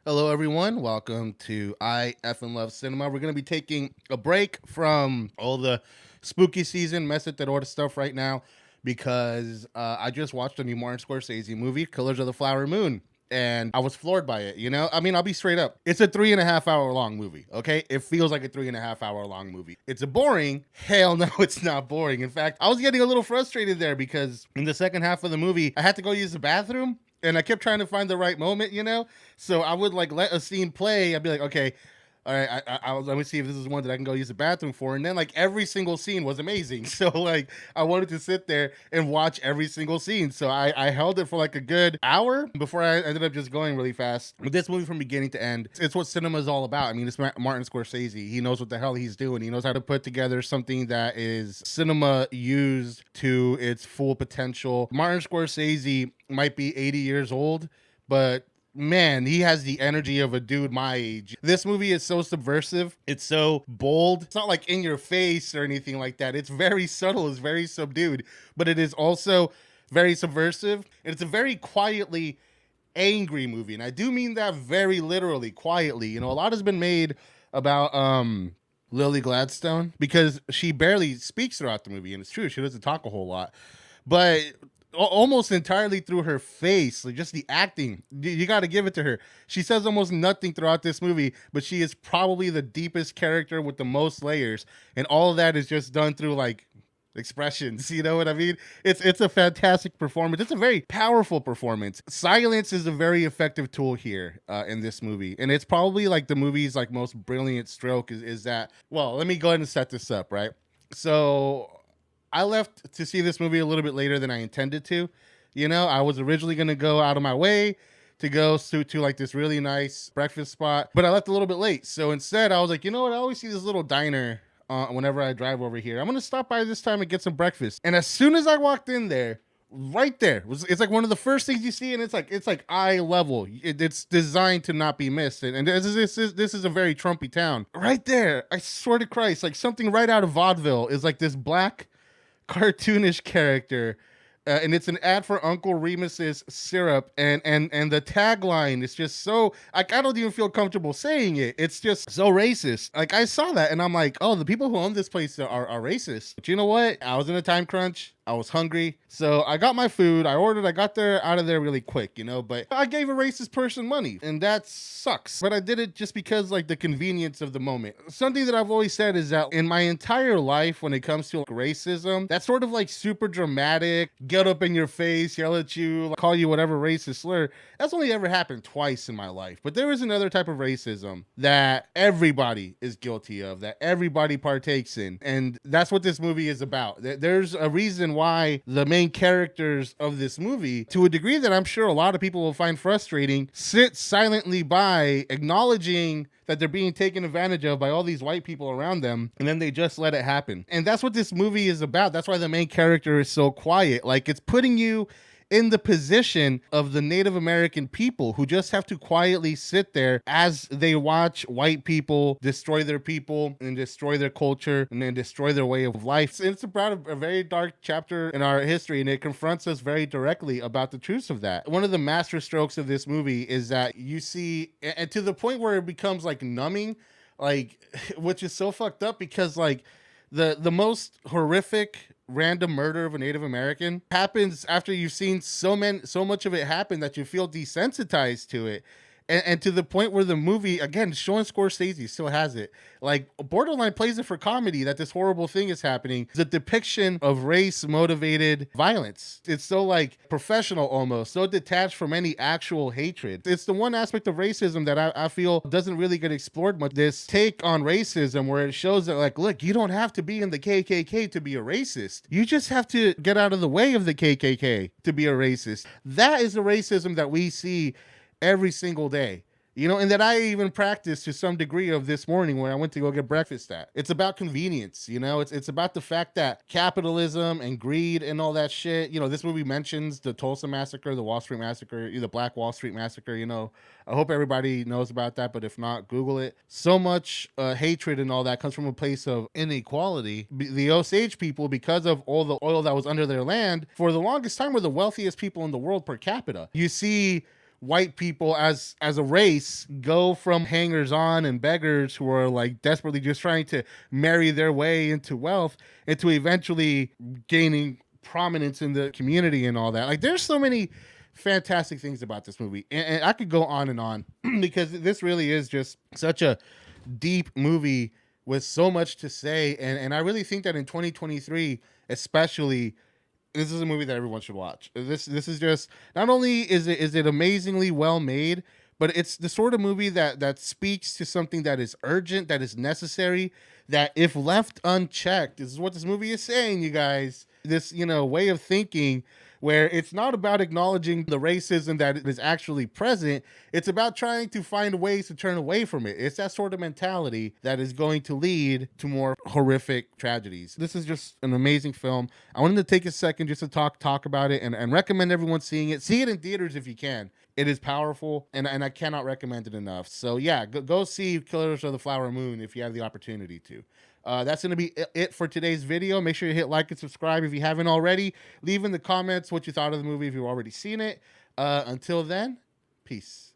Hello, everyone. Welcome to I Effin' Love Cinema. We're going to be taking a break from all the spooky season, message that all the stuff right now because I just watched a new Martin Scorsese movie, Killers of the Flower Moon. And I was floored by it, you know? I mean, I'll be straight up. It's a 3.5 hour long movie, okay? It feels like a 3.5 hour long movie. It's a boring? Hell no, it's not boring. In fact, I was getting a little frustrated there because in the second half of the movie, I had to go use the bathroom and I kept trying to find the right moment, you know? So I would like let a scene play. I'd be like, okay, all right, let me see if this is one that I can go use the bathroom for. And then like every single scene was amazing. So like I wanted to sit there and watch every single scene. So I held it for like a good hour before I ended up just going really fast. With this movie from beginning to end, it's what cinema is all about. I mean, it's Martin Scorsese. He knows what the hell he's doing. He knows how to put together something that is cinema used to its full potential. Martin Scorsese might be 80 years old, but man, he has the energy of a dude my age. This movie is so subversive. It's so bold. It's not like in your face or anything like that. It's very subtle. It's very subdued, but it is also very subversive. And it's a very quietly angry movie. And I do mean that very literally, quietly. You know, a lot has been made about Lily Gladstone because she barely speaks throughout the movie. And it's true, she doesn't talk a whole lot. But almost entirely through her face, like just the acting, you got to give it to her. She says almost nothing throughout this movie, but she is probably the deepest character with the most layers, and all of that is just done through like expressions. You know what I mean? It's a fantastic performance. It's a very powerful performance. Silence is a very effective tool here in this movie, and it's probably like the movie's like most brilliant stroke is that. Well, let me go ahead and set this up, right? So I left to see this movie a little bit later than I intended to. You know, I was originally going to go out of my way to go to like this really nice breakfast spot, but I left a little bit late. So instead, I was like, you know what? I always see this little diner whenever I drive over here. I'm going to stop by this time and get some breakfast. And as soon as I walked in there, right there it's like one of the first things you see, and it's like eye level. It's designed to not be missed, and this is a very Trumpy town. Right there, I swear to Christ, like something right out of vaudeville is like this black cartoonish character, and it's an ad for Uncle Remus's syrup, and the tagline is just so like I don't even feel comfortable saying it. It's just so racist. Like I saw that and I'm like, oh, the people who own this place are racist. But you know what? I was in a time crunch. I was hungry, so I got my food. I ordered. I got there out of there really quick, you know. But I gave a racist person money, and that sucks. But I did it just because, like, the convenience of the moment. Something that I've always said is that in my entire life, when it comes to like, racism, that sort of like super dramatic, get up in your face, yell at you, like, call you whatever racist slur. That's only ever happened twice in my life. But there is another type of racism that everybody is guilty of, that everybody partakes in, and that's what this movie is about. There's a reason why the main characters of this movie, to a degree that I'm sure a lot of people will find frustrating, sit silently by, acknowledging that they're being taken advantage of by all these white people around them, and then they just let it happen. And that's what this movie is about. That's why the main character is so quiet. Like, it's putting you in the position of the Native American people who just have to quietly sit there as they watch white people destroy their people and destroy their culture and then destroy their way of life. It's about a very dark chapter in our history, and it confronts us very directly about the truths of that. One of the master strokes of this movie is that you see, and to the point where it becomes like numbing, like, which is so fucked up because like the most horrific random murder of a Native American happens after you've seen so much of it happen that you feel desensitized to it. And to the point where the movie, again, showing Scorsese still has it, like borderline plays it for comedy that this horrible thing is happening. The depiction of race motivated violence. It's so like professional almost, so detached from any actual hatred. It's the one aspect of racism that I feel doesn't really get explored much. This take on racism where it shows that like, look, you don't have to be in the KKK to be a racist. You just have to get out of the way of the KKK to be a racist. That is the racism that we see every single day, you know, and that I even practice to some degree of this morning when I went to go get breakfast at. It's about convenience, you know, it's about the fact that capitalism and greed and all that shit, you know, this movie mentions the Tulsa Massacre, the Wall Street Massacre, the Black Wall Street Massacre, you know. I hope everybody knows about that, but if not, Google it. So much hatred and all that comes from a place of inequality. The Osage people, because of all the oil that was under their land, for the longest time were the wealthiest people in the world per capita. You see white people as a race go from hangers on and beggars who are like desperately just trying to marry their way into wealth into eventually gaining prominence in the community and all that. Like there's so many fantastic things about this movie, and I could go on because this really is just such a deep movie with so much to say, and I really think that in 2023 especially, this is a movie that everyone should watch. This is just, not only is it amazingly well made, but it's the sort of movie that speaks to something that is urgent, that is necessary, that if left unchecked, this is what this movie is saying, you guys. This, way of thinking where it's not about acknowledging the racism that is actually present. It's about trying to find ways to turn away from it. It's that sort of mentality that is going to lead to more horrific tragedies. This is just an amazing film. I wanted to take a second just to talk about it and recommend everyone seeing it. See it in theaters if you can. It is powerful, and I cannot recommend it enough. So yeah, go see Killers of the Flower Moon if you have the opportunity to. That's going to be it for today's video. Make sure you hit like and subscribe if you haven't already. Leave in the comments what you thought of the movie if you've already seen it. Until then, peace.